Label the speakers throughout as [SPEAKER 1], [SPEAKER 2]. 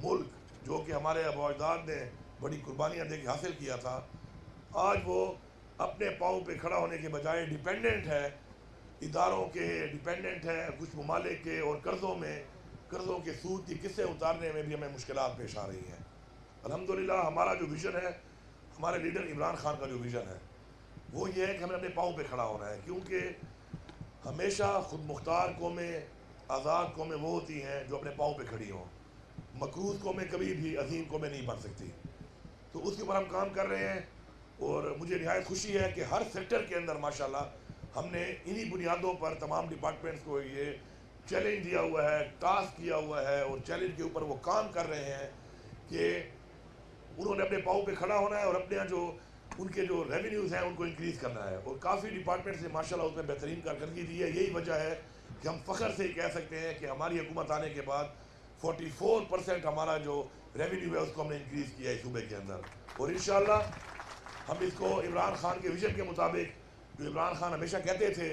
[SPEAKER 1] ملک جو کہ ہمارے آباء و اجداد نے بڑی قربانیاں دے کے حاصل کیا تھا، آج وہ اپنے پاؤں پہ کھڑا ہونے کے بجائے ڈیپینڈنٹ ہے، اداروں کے ڈیپینڈنٹ ہے، کچھ ممالک کے، اور قرضوں کے سود کی قسطیں اتارنے میں بھی ہمیں مشکلات پیش آ رہی ہیں۔ الحمدللہ ہمارا جو ویژن ہے، ہمارے لیڈر عمران خان کا جو ویژن ہے وہ یہ ہے کہ ہمیں اپنے پاؤں پہ کھڑا ہونا ہے، کیونکہ ہمیشہ خود مختار قومیں، آزاد قومیں وہ ہوتی ہیں جو اپنے پاؤں پہ کھڑی ہوں، مقروض قومیں کبھی بھی عظیم قومیں نہیں بن سکتی۔ تو اس کے اوپر ہم کام کر رہے ہیں، اور مجھے نہایت خوشی ہے کہ ہر سیکٹر کے اندر ماشاءاللہ ہم نے انہی بنیادوں پر تمام ڈپارٹمنٹس کو یہ چیلنج دیا ہوا ہے، ٹاسک کیا ہوا ہے، اور چیلنج کے اوپر وہ کام کر رہے ہیں کہ انہوں نے اپنے پاؤں پہ کھڑا ہونا ہے اور اپنے جو ان کے جو ریونیوز ہیں ان کو انکریز کرنا ہے، اور کافی ڈپارٹمنٹس نے ماشاءاللہ اس میں بہترین کارکردگی دی ہے۔ یہی وجہ ہے کہ ہم فخر سے کہہ سکتے ہیں کہ ہماری حکومت آنے کے بعد 44% ہمارا جو ریونیو ہے اس کو ہم نے انکریز کیا ہے صوبے کے اندر، اور انشاءاللہ ہم اس کو عمران خان کے ویژن کے مطابق، جو عمران خان ہمیشہ کہتے تھے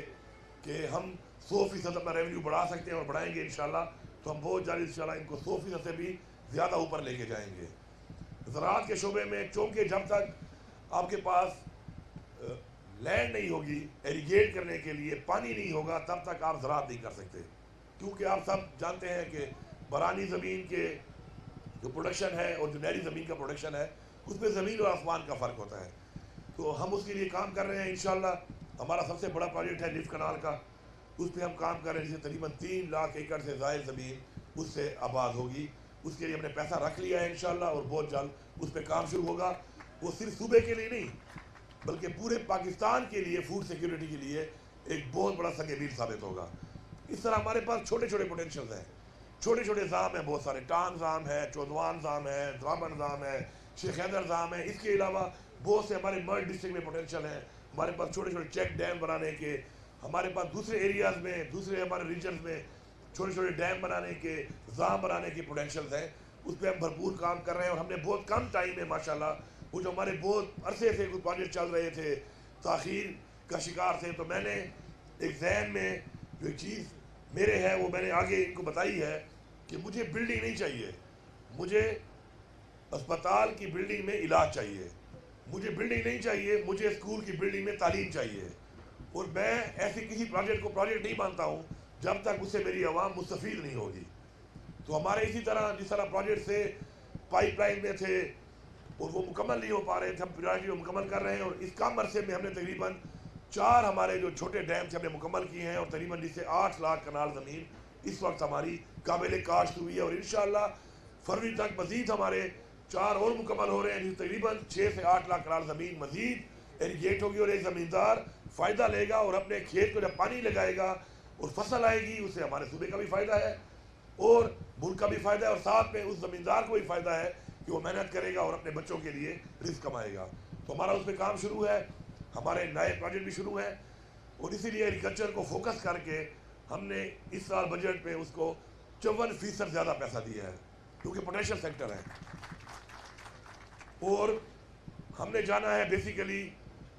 [SPEAKER 1] کہ ہم 100% اپنا ریونیو بڑھا سکتے ہیں اور بڑھائیں گے انشاءاللہ، تو ہم بہت جلد انشاءاللہ ان کو 100% سے بھی زیادہ اوپر لے کے جائیں گے۔ زراعت کے شعبے میں چونکہ جب تک آپ کے پاس لینڈ نہیں ہوگی ایریگیٹ کرنے کے لیے، پانی نہیں ہوگا، تب تک آپ زراعت نہیں کر سکتے، کیونکہ آپ سب جانتے ہیں کہ برانی زمین کے جو پروڈکشن ہے اور جو نہری زمین کا پروڈکشن ہے اس میں زمین اور آسمان کا فرق ہوتا ہے۔ تو ہم اس کے لیے کام کر رہے ہیں انشاءاللہ۔ ہمارا سب سے بڑا پروجیکٹ ہے لیف کنال کا، اس پہ ہم کام کر رہے ہیں، جسے تقریباً 3 لاکھ ایکڑ سے زائد زمین اس سے آباد ہوگی۔ اس کے لیے ہم نے پیسہ رکھ لیا ہے انشاءاللہ، اور بہت جلد اس پہ کام شروع ہوگا۔ وہ صرف صوبے کے لیے نہیں بلکہ پورے پاکستان کے لیے فوڈ سیکیورٹی کے لیے ایک بہت بڑا سنگ میل ثابت ہوگا۔ اس طرح ہمارے پاس چھوٹے چھوٹے پوٹینشیلز ہیں، چھوٹے چھوٹے ضام ہیں، بہت سارے ٹانگ ضام ہے، چودوان ضام ہے، درابن ضام ہے، شیخ حیدر ضام ہے۔ اس کے علاوہ بہت سے ہمارے مرڈ ڈسٹرکٹ میں پوٹینشیل ہیں، ہمارے پاس چھوٹے چھوٹے چیک ڈیم بنانے کے، ہمارے پاس دوسرے ایریاز میں، دوسرے ہمارے ریجنز میں چھوٹے چھوٹے ڈیم بنانے کے، ضام بنانے کے پوٹینشیلز ہیں۔ اس پہ ہم بھرپور کام کر رہے ہیں، اور ہم نے بہت کم ٹائم میں ماشاءاللہ وہ جو ہمارے بہت عرصے سے کچھ پروجیکٹ چل رہے تھے تاخیر کا شکار تھے، تو میں نے ایک ذہن میں جو ایک چیز میرے ہے وہ میں نے آگے ان کو بتائی ہے کہ مجھے بلڈنگ نہیں چاہیے، مجھے اسپتال کی بلڈنگ میں علاج چاہیے، مجھے بلڈنگ نہیں چاہیے، مجھے اسکول کی بلڈنگ میں تعلیم چاہیے، اور میں ایسی کسی پروجیکٹ کو پروجیکٹ نہیں مانتا ہوں جب تک اس سے میری عوام مستفید نہیں ہوگی۔ تو ہمارے اسی طرح جس طرح پروجیکٹ سے پائپ لائن میں تھے اور وہ مکمل نہیں ہو پا رہے تھے، ہم پرائرٹی کو مکمل کر رہے ہیں، اور اس کم عرصے میں ہم نے تقریباً 4 ہمارے جو چھوٹے ڈیم سے ہم نے مکمل کیے ہیں، اور تقریباً جس سے 8 لاکھ کنال زمین اس وقت ہماری قابل کاشت ہوئی ہے، اور انشاءاللہ فروری تک مزید ہمارے 4 اور مکمل ہو رہے ہیں، جس سے تقریباً 6 سے 8 لاکھ کنال زمین مزید ایریگیٹ ہوگی، اور ایک زمیندار فائدہ لے گا، اور اپنے کھیت کو جب پانی لگائے گا اور فصل آئے گی، اس سے ہمارے صوبے کا بھی فائدہ ہے اور ملک کا بھی فائدہ ہے، اور ساتھ میں اس زمیندار کو بھی فائدہ ہے کہ وہ محنت کرے گا اور اپنے بچوں کے لیے رزق کمائے گا۔ تو ہمارا اس پہ کام شروع ہے، ہمارے نئے پروجیکٹ بھی شروع ہیں، اور اسی لیے ایگریکلچر کو فوکس کر کے ہم نے اس سال بجٹ پہ اس کو 54% زیادہ پیسہ دیا ہے، کیونکہ پوٹینشیل سیکٹر ہے۔ اور ہم نے جانا ہے بیسیکلی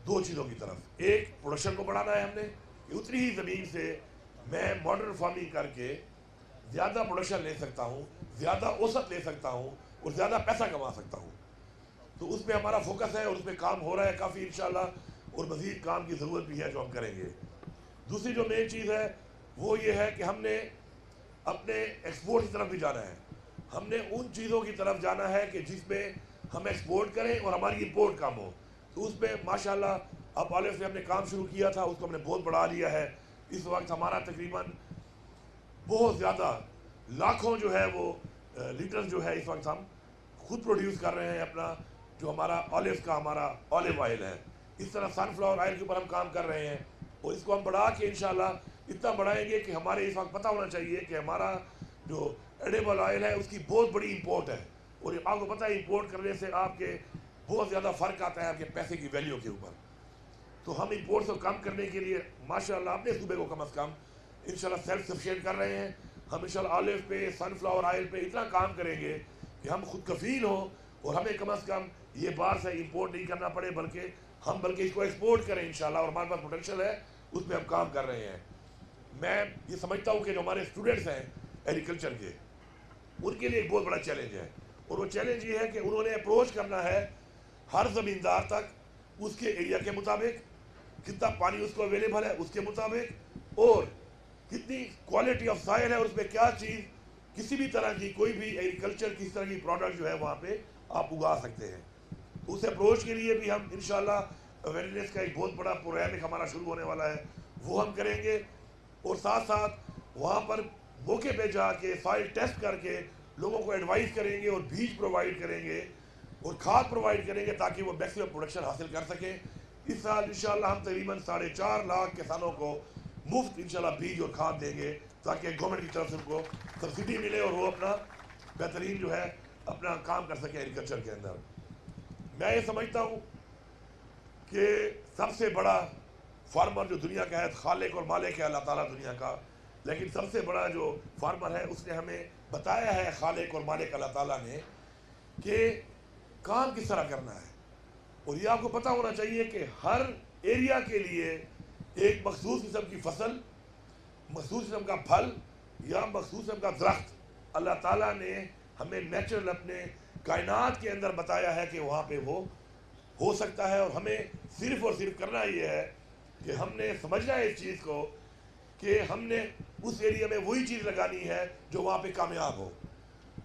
[SPEAKER 1] 2 چیزوں کی طرف، ایک پروڈکشن کو بڑھانا ہے ہم نے کہ اتنی ہی زمین سے میں ماڈرن فارمنگ کر کے زیادہ پروڈکشن لے سکتا ہوں، زیادہ اوسط لے سکتا ہوں اور زیادہ پیسہ کما سکتا ہوں۔ تو اس پہ ہمارا فوکس ہے، اور اس پہ کام ہو رہا ہے کافی انشاءاللہ، اور مزید کام کی ضرورت بھی ہے جو ہم کریں گے۔ دوسری جو مین چیز ہے وہ یہ ہے کہ ہم نے اپنے ایکسپورٹ کی طرف بھی جانا ہے، ہم نے ان چیزوں کی طرف جانا ہے کہ جس میں ہم ایکسپورٹ کریں اور ہماری امپورٹ کم ہو۔ تو اس میں ماشاءاللہ اب آلف سے ہم نے کام شروع کیا تھا، اس کو ہم نے بہت بڑھا لیا ہے۔ اس وقت ہمارا تقریباً بہت زیادہ لاکھوں جو ہے وہ لیٹر جو ہے اس وقت ہم خود پروڈیوس کر رہے ہیں، اپنا جو ہمارا آلف کا ہمارا آلیو آئل ہے۔ اس طرح سن فلاور آئل کے اوپر ہم کام کر رہے ہیں، اور اس کو ہم بڑھا کے انشاءاللہ اتنا بڑھائیں گے کہ ہمارے اس وقت پتہ ہونا چاہیے کہ ہمارا جو ایڈیبل آئل ہے اس کی بہت بڑی امپورٹ ہے، اور آپ کو پتہ ہے امپورٹ کرنے سے آپ کے بہت زیادہ فرق آتا ہے آپ کے پیسے کی ویلیو کے اوپر۔ تو ہم امپورٹ کو کم کرنے کے لیے ماشاءاللہ اپنے صوبے کو کم از کم انشاءاللہ سیلف سفیشینٹ کر رہے ہیں۔ ہم انشاءاللہ آلف پہ، سن فلاور آئل پہ اتنا کام کریں گے کہ ہم خود کفیل ہوں، اور ہمیں کم از کم یہ باہر سے امپورٹ نہیں کرنا پڑے، بلکہ اس کو ایکسپورٹ کریں انشاءاللہ، اور ہمارے پاس پوٹینشیل ہے، اس پہ ہم کام کر رہے ہیں۔ میں یہ سمجھتا ہوں کہ جو ہمارے اسٹوڈنٹس ہیں ایگریکلچر کے، ان کے لیے ایک بہت بڑا چیلنج ہے، اور وہ چیلنج یہ ہے کہ انہوں نے اپروچ کرنا ہے ہر زمیندار تک اس کے ایریا کے مطابق، کتنا پانی اس کو اویلیبل ہے اس کے مطابق، اور کتنی کوالٹی آف سائل ہے، اور اس میں کیا چیز کسی بھی طرح کی کوئی بھی ایگریکلچر کسی طرح کی پروڈکٹ جو ہے وہاں پہ آپ اگا سکتے ہیں۔ تو اس اپروچ کے لیے بھی ہم انشاءاللہ اویئرنیس کا ایک بہت بڑا پروگرام ایک ہمارا شروع ہونے والا ہے، وہ ہم کریں گے، اور ساتھ ساتھ وہاں پر موقع پہ جا کے سائل ٹیسٹ کر کے لوگوں کو ایڈوائز کریں گے، اور بیج پرووائڈ کریں گے اور کھاد پرووائڈ کریں گے تاکہ وہ میکسیمم پروڈکشن حاصل کر سکیں۔ اس سال انشاءاللہ ہم تقریباً 4.5 لاکھ کسانوں کو مفت انشاءاللہ بیج اور کھاد دیں گے تاکہ گورنمنٹ کی طرف سے ان کو سبسڈی ملے اور وہ اپنا بہترین جو ہے اپنا کام کر سکے ایگریکلچر کے اندر۔ میں یہ سمجھتا ہوں کہ سب سے بڑا فارمر جو دنیا کا ہے، خالق اور مالک ہے اللہ تعالیٰ دنیا کا، لیکن سب سے بڑا جو فارمر ہے اس نے ہمیں بتایا ہے، خالق اور مالک اللہ تعالیٰ نے، کہ کام کس طرح کرنا ہے۔ اور یہ آپ کو پتہ ہونا چاہیے کہ ہر ایریا کے لیے ایک مخصوص قسم کی فصل، مخصوص قسم کا پھل یا مخصوص قسم کا درخت اللہ تعالیٰ نے ہمیں نیچرل اپنے کائنات کے اندر بتایا ہے کہ وہاں پہ وہ ہو سکتا ہے، اور ہمیں صرف اور صرف کرنا یہ ہے کہ ہم نے سمجھنا ہے اس چیز کو کہ ہم نے اس ایریا میں وہی چیز لگانی ہے جو وہاں پہ کامیاب ہو۔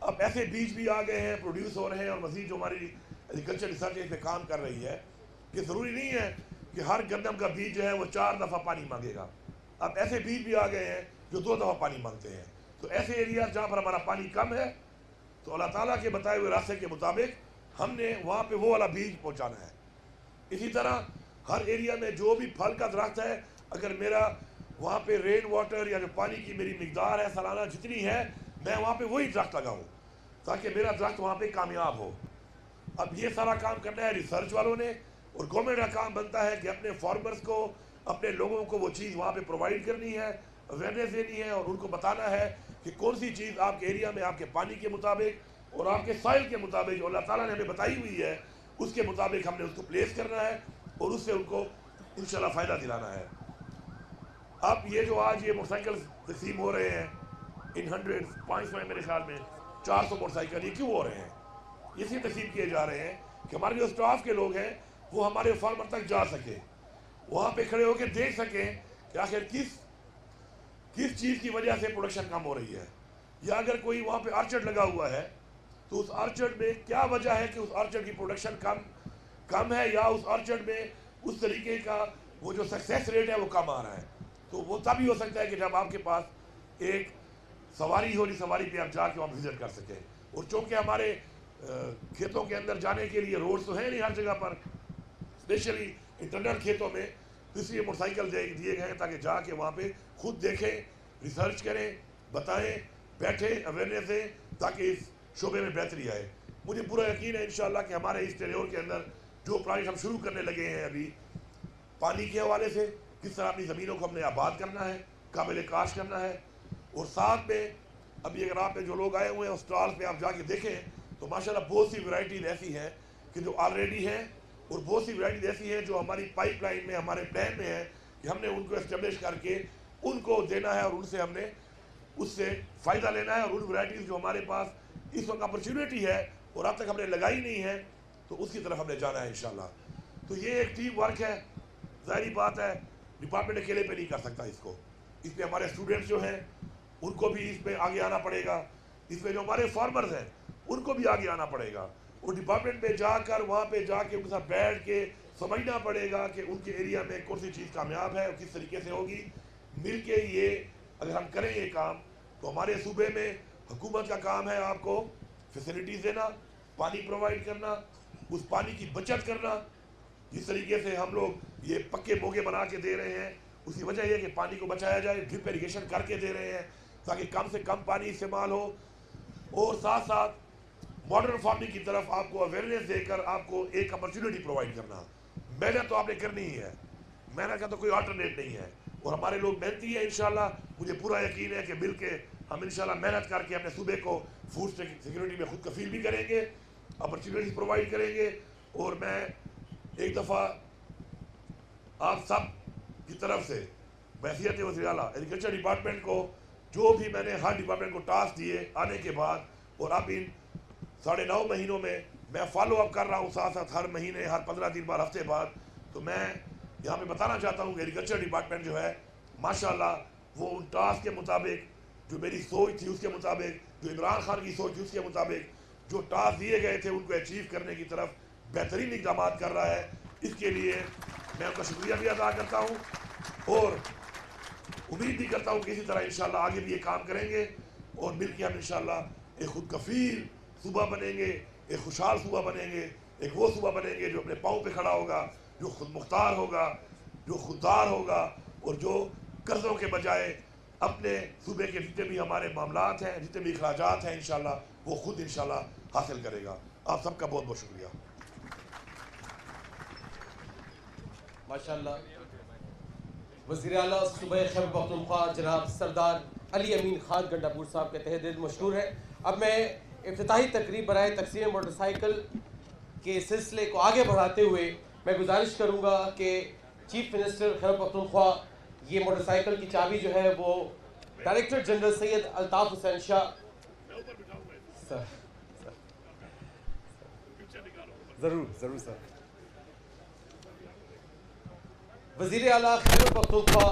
[SPEAKER 1] اب ایسے بیج بھی آ گئے ہیں، پروڈیوس ہو رہے ہیں، اور مزید جو ہماری ایگریکلچر ریسرچ اس پہ کام کر رہی ہے کہ ضروری نہیں ہے کہ ہر گندم کا بیج جو ہے وہ 4 دفعہ پانی مانگے گا۔ اب ایسے بیج بھی آ گئے ہیں جو 2 دفعہ پانی مانگتے ہیں۔ تو ایسے ایریا جہاں پر ہمارا پانی کم ہے تو اللہ تعالیٰ کے بتائے ہوئے راستے کے مطابق ہم نے وہاں پہ وہ والا بیج پہنچانا ہے۔ اسی طرح ہر ایریا میں جو بھی پھل کا درخت ہے، اگر میرا وہاں پہ رین واٹر یا جو پانی کی میری مقدار ہے سالانہ جتنی ہے، میں وہاں پہ وہی درخت لگاؤں تاکہ میرا درخت وہاں پہ کامیاب ہو۔ اب یہ سارا کام کرنا ہے ریسرچ والوں نے، اور گورنمنٹ کا کام بنتا ہے کہ اپنے فارمرز کو، اپنے لوگوں کو وہ چیز وہاں پہ پرووائڈ کرنی ہے، اویئرنیس دینی ہے، اور ان کو بتانا ہے کہ کون سی چیز آپ کے ایریا میں آپ کے پانی کے مطابق اور آپ کے سائل کے مطابق جو اللہ تعالیٰ نے ہمیں بتائی ہوئی ہے اس کے مطابق ہم نے اس کو پلیس کرنا ہے اور اس سے ان کو انشاءاللہ فائدہ دلانا ہے۔ اب یہ جو آج یہ موٹر سائیکل تقسیم ہو رہے ہیں ان 500 میرے خیال میں 400 موٹر سائیکل، یہ کیوں ہو رہے ہیں؟ اس لیے تقسیم کیے جا رہے ہیں کہ ہمارے جو اسٹاف کے لوگ ہیں وہ ہمارے فارمر تک جا سکیں، وہاں پہ کھڑے ہو کے دیکھ سکیں کہ آخر کس چیز کی وجہ سے پروڈکشن کم ہو رہی ہے، یا اگر کوئی وہاں پہ آرچرڈ لگا ہوا ہے تو اس آرچرڈ میں کیا وجہ ہے کہ اس آرچرڈ کی پروڈکشن کم ہے، یا اس آرچرڈ میں اس طریقے کا وہ جو سکسیس ریٹ ہے وہ کم آ رہا ہے۔ تو وہ تب ہی ہو سکتا ہے کہ جب آپ کے پاس ایک سواری ہو، جس سواری پہ آپ جا کے وہاں وزٹ کر سکیں۔ اور چونکہ ہمارے کھیتوں کے اندر جانے کے لیے روڈز تو ہیں نہیں ہر جگہ پر، اسپیشلی انٹرنل کھیتوں میں، تو اس لیے موٹر سائیکل دیے گئے ہیں تاکہ جا کے وہاں پہ خود دیکھیں، ریسرچ کریں، بتائیں، بیٹھیں، اویئرنیس دیں تاکہ اس شعبے میں بہتری آئے۔ مجھے پورا یقین ہے انشاءاللہ کہ ہمارے اس ٹینیور کے اندر جو پروجیکٹ ہم شروع کرنے لگے ہیں ابھی پانی کے حوالے سے، کس طرح اپنی زمینوں کو ہم نے آباد کرنا ہے، قابل کاشت کرنا ہے، اور ساتھ میں ابھی اگر آپ میں جو لوگ آئے ہوئے ہیں اس اسٹال پہ آپ جا کے دیکھیں تو ماشاءاللہ بہت سی ورائٹیز ایسی ہیں کہ جو آلریڈی ہیں، اور بہت سی ورائٹیز ایسی ہیں جو ہماری پائپ لائن میں، ہمارے پلان میں ہے کہ ہم نے ان کو اسٹیبلش کر کے ان کو دینا ہے، اور ان سے ہم نے اس سے فائدہ لینا ہے، اور ان ورائٹیز جو ہمارے پاس اس وقت اپرچونیٹی ہے اور اب تک ہم نے لگائی نہیں ہے تو اس کی طرف ہم نے جانا ہے انشاءاللہ۔ تو یہ ایک ٹیم ورک ہے، ظاہری بات ہے ڈپارٹمنٹ اکیلے پہ نہیں کر سکتا اس کو، اس پہ ہمارے اسٹوڈنٹس جو ہیں ان کو بھی اس پہ آگے آنا پڑے گا، اس پہ جو ہمارے فارمرز ہیں ان کو بھی آگے آنا پڑے گا، اور ڈپارٹمنٹ پہ جا کر وہاں پہ جا کے ان کے ساتھ بیٹھ کے سمجھنا پڑے گا کہ ان کے ایریا میں کون سی چیز کامیاب ہے اور کس طریقے سے ہوگی۔ مل کے یہ اگر ہم کریں یہ کام تو ہمارے صوبے میں حکومت کا کام ہے آپ کو فیسلٹیز دینا، پانی پرووائڈ کرنا، اس پانی کی بچت کرنا، جس طریقے سے ہم لوگ یہ پکے موگے بنا کے دے رہے ہیں اس کی وجہ یہ کہ پانی کو بچایا جائے، ڈرپ ایریگیشن کر کے دے رہے ہیں تاکہ کم سے کم پانی استعمال ہو، اور ساتھ ساتھ ماڈرن فارمنگ کی طرف آپ کو اویئرنیس دے کر آپ کو ایک اپرچونٹی پرووائڈ کرنا۔ محنت تو آپ نے کرنی ہی ہے، محنت کا تو کوئی آلٹرنیٹ نہیں ہے، اور ہمارے لوگ محنتی ہیں انشاءاللہ۔ مجھے پورا یقین ہے کہ مل کے ہم انشاءاللہ محنت کر کے اپنے صوبے کو فوڈ سیکورٹی میں خود کفیل بھی کریں گے، اپرچونیٹیز پرووائڈ کریں گے۔ اور میں ایک دفعہ آپ سب کی طرف سے بحیثیت وزیر اعلیٰ ایگریکلچر ڈپارٹمنٹ کو جو بھی میں نے ہر ڈپارٹمنٹ کو ٹاسک دیے آنے کے بعد اور اب ان 9.5 مہینوں میں میں فالو اپ کر رہا ہوں ساتھ ساتھ ہر مہینے، ہر 15 دن بعد، ہفتے بعد. تو میں یہاں پہ بتانا چاہتا ہوں کہ ایگریکلچر ڈپارٹمنٹ جو ہے ماشاءاللہ وہ ان ٹاسک کے مطابق، جو میری سوچ تھی اس کے مطابق، جو عمران خان کی سوچ تھی اس کے مطابق، جو ٹاسک دیے گئے تھے ان کو اچیو کرنے کی طرف بہترین اقدامات کر رہا ہے. اس کے لیے میں ان کا شکریہ بھی ادا کرتا ہوں اور امید بھی کرتا ہوں کہ اسی طرح انشاءاللہ آگے بھی یہ کام کریں گے اور مل کے ہم انشاءاللہ ایک خود کفیل صوبہ بنیں گے، ایک خوشحال صوبہ بنیں گے، ایک وہ صوبہ بنیں گے جو اپنے پاؤں پہ کھڑا ہوگا، جو خود مختار ہوگا، جو خوددار ہوگا اور جو قرضوں کے بجائے اپنے صوبے کے جتنے بھی ہمارے معاملات ہیں، جتنے بھی اخراجات ہیں انشاءاللہ وہ خود انشاءاللہ حاصل کرے گا. آپ سب کا بہت بہت شکریہ.
[SPEAKER 2] ماشاءاللہ وزیر اعلیٰ صوبہ خیبر پختونخوا جناب سردار علی امین خان گنڈاپور صاحب کے تہہ دل مشکور ہے. اب میں افتتاحی تقریب برائے تقسیم موٹر سائیکل کے سلسلے کو آگے بڑھاتے ہوئے میں گزارش کروں گا کہ چیف منسٹر خیبر پختونخوا یہ موٹر سائیکل کی چابی جو ہے وہ ڈائریکٹر جنرل سید الطاف حسین شاہ ضرور سر. وزیر اعلیٰ خیبر پختونخوا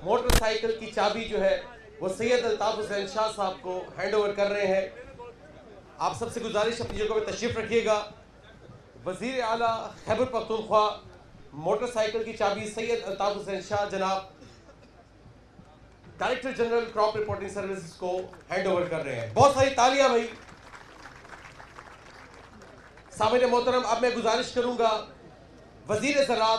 [SPEAKER 2] موٹر سائیکل کی چابی جو ہے وہ سید الطاف حسین شاہ صاحب کو ہینڈ اوور کر رہے ہیں. آپ سب سے گزارش اپنی جگہ پہ تشریف رکھیے گا. وزیر اعلیٰ خیبر پختونخوا موٹر سائیکل کی چابی سید الطاف حسین شاہ جناب director general crop reporting services کو ہینڈ اوور کر رہے ہیں. بہت ساری تالیاں بھائی. سامعین محترم اب میں گزارش کروں گا وزیر زراعت